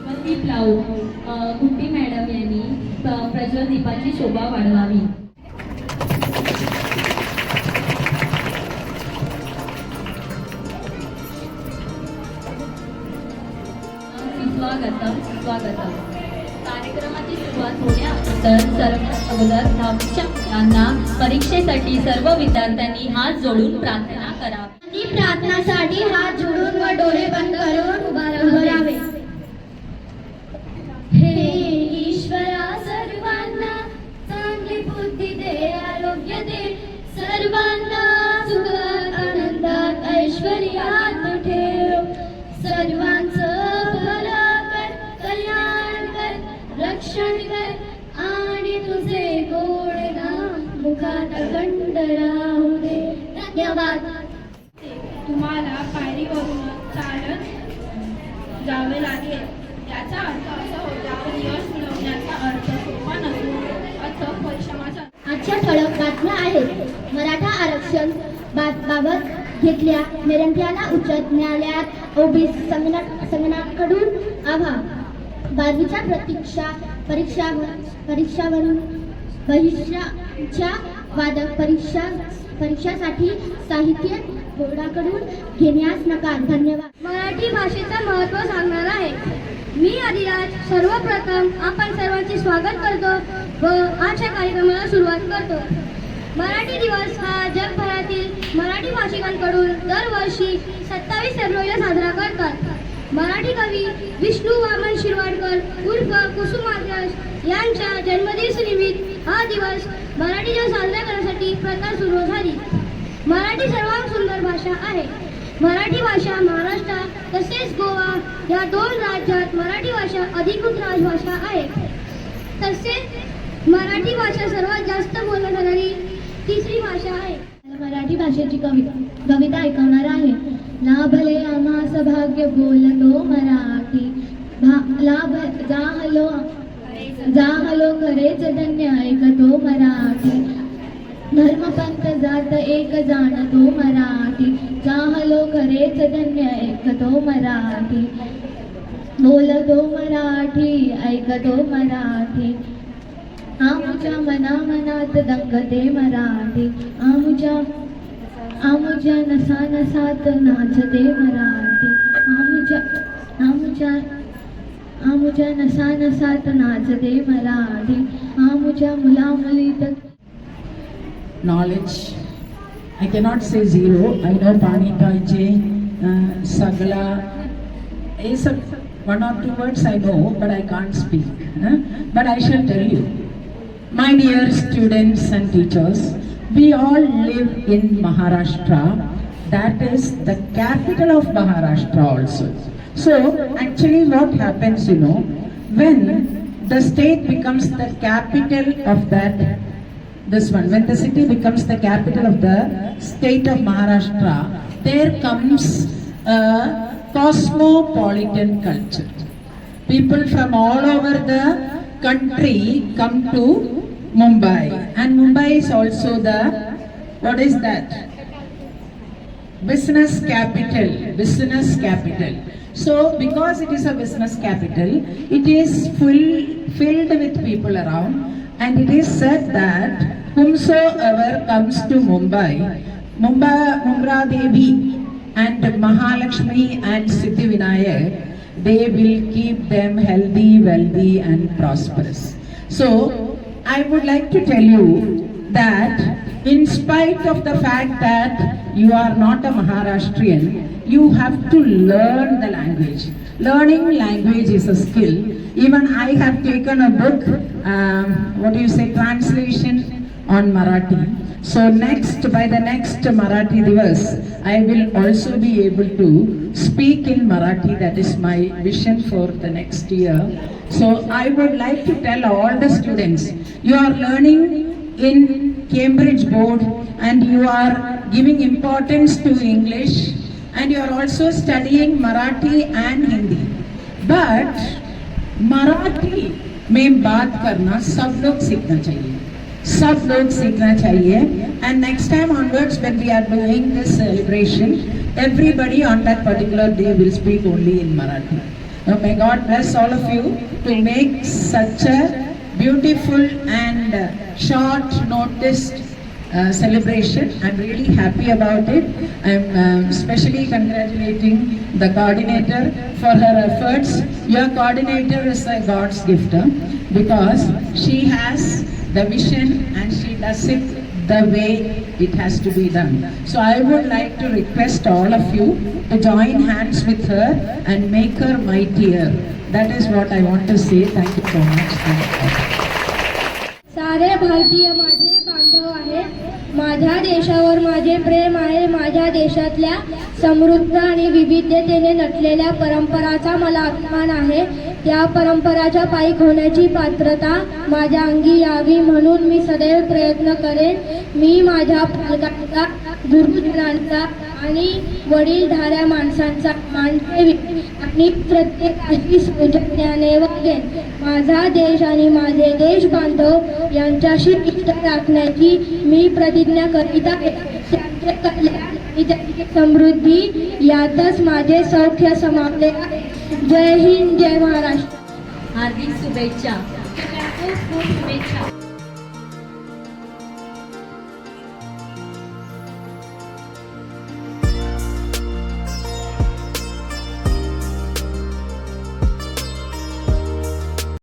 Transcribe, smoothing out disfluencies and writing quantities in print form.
दीप लावून गुड्डी मॅडम यांनी प्रज्वल दीपाची शोभा वाढवावी. स्वागतम स्वागतम. कार्यक्रमाची सुरुवात होण्याअगोदर सर्वात अगोदर 10वीच्या मुलांना परीक्षेसाठी सर्व विद्यार्थ्यांनी हात जोडून प्रार्थना करावी. प्रार्थनासाठी हात जोडून व डोळे बंद करून उभं राहावे. हे ईश्वरा, सर्वांना चांगली बुद्धी दे, आरोग्य दे, सर्वांना सुख आनंदात ऐश्वर्यात ठेव, सर्वांचं भलं कर, कल्याण कर, रक्षण कर आणि तुझे गोड नाम मुखात अखंड राहू दे. धन्यवाद. तुम्हाला पायरीवरून चालत जावे लागेल. याचा अर्थ असा होता की यश मिळवण्याचा अर्थ सोपा नसून अथक परिश्रमाचा. आजच्या ठळक बातम्या आहेत. मराठा आरक्षण बाबत घेतल्या निर्णयाला उच्च न्यायालयात ओबीसी संघटनाकडून आभार. 12वीच्या परीक्षावरून भविष्याच्या वादक परीक्षासाठी साहित्य बोर्डाकडून घेण्यास नकार. धन्यवाद. मराठी भाषेचं महत्त्व सांगणार आहे मी आदिराज. सर्वप्रथम आपण सर्वांचे स्वागत करतो व आजच्या कार्यक्रमाला सुरुवात करतो. मराठी दिवस हा जगभरातील मराठी भाषिकांकडून दरवर्षी 27 फेब्रुवारीला साजरा करतात. मराठी कवी विष्णू वामन शिरवाडकर उर्फ कुसुमाग्रज यांच्या जन्मदिवस निमित्त हा दिवस मराठी दिवस साजरा करण्यासाठी प्रथा सुरू झाली. मराठी सर्वात सुंदर भाषा आहे. मराठी भाषा महाराष्ट्रात तसेच गोवा या 2 राज्यात मराठी भाषा अधिकृत राजभाषा आहे. तसेच मराठी भाषा सर्वात जास्त बोलली जाणारी 3री भाषा आहे. मराठी भाषेची कविता ऐकवणार आहे. लाभले आम्हास भाग्य बोलतो मराठी, लाभ जाहलो खरेच धन्य ऐकतो मराठी, धर्मपंथ जात एक जाणतो मराठी, जाहलो खरेच धन्य ऐकतो मराठी, बोलतो मराठी ऐकतो मराठी, आमुच्या मनामनात दंगते मराठी, आमुच्या नसानसात नाचते मराठी, आमुच्या नसानसात नाचते Marathi, आमुच्या मुलामुलीत. Knowledge, I cannot say zero. I know Panitaje, Sagla, one or two words I know, but I can't speak. But I shall tell you, my dear students and teachers, we all live in Maharashtra. That is the capital of Maharashtra also. So actually what happens, when the state becomes the capital of when the city becomes the capital of the state of Maharashtra, there comes a cosmopolitan culture. People from all over the country come to Mumbai, and Mumbai is also the, what is that? Business capital. So because it is a business capital, it is filled with people around, and it is said that whomsoever comes to Mumbai, Mumra Devi and Mahalakshmi and Siddhi Vinayak, they will keep them healthy, wealthy and prosperous. So I would like to tell you that in spite of the fact that you are not a Maharashtrian, you have to learn the language. Learning language is a skill. Even I have taken a book, translation on Marathi. So by the next Marathi Diwas, I will also be able to speak in Marathi. That is my vision for the next year. So I would like to tell all the students, you are learning in Cambridge board and you are giving importance to English, and you are also studying Marathi and Hindi. But Marathi में बात करना सब लोग सीखना चाहिए. And next time onwards, when we are doing this celebration, everybody on that particular day will speak only in Marathi. May God bless all of you to make such a beautiful and short noticed celebration. I'm really happy about it. I'm especially congratulating the coordinator for her efforts. Your coordinator is a God's gift, because she has the vision and she does it the way it has to be done. So I would like to request all of you to join hands with her and make her mightier. That is what I want to say. Thank you so much. सारे भारतीय माझे बांधव आहेत. माझ्या देशावर माझे प्रेम आहे. माझ्या देशातल्या समृद्ध आणि विविधतेने नटलेल्या परंपराचा मला अभिमान आहे. त्या परंपराच्या पायी होण्याची पात्रता माझ्या अंगी यावी म्हणून मी सदैव प्रयत्न करेन. मी माझ्या पालकांचा, गुरुजनांचा आणि वडीलधाऱ्या माणसांचा मान ठेवीन आणि प्रत्येकाशी सौजन्याने वागेन. माझा देश आणि माझे देश बांधव यांच्याशी निष्ठा राखण्याची मी प्रतिज्ञा करीत आहे. त्यांचे कल्याण आणि त्यांची समृद्धी यातच माझे सौख्य समावले आहे. जय हिंद, जय महाराष्ट्र. हार्दिक शुभेच्छा. खूप खूप शुभेच्छा.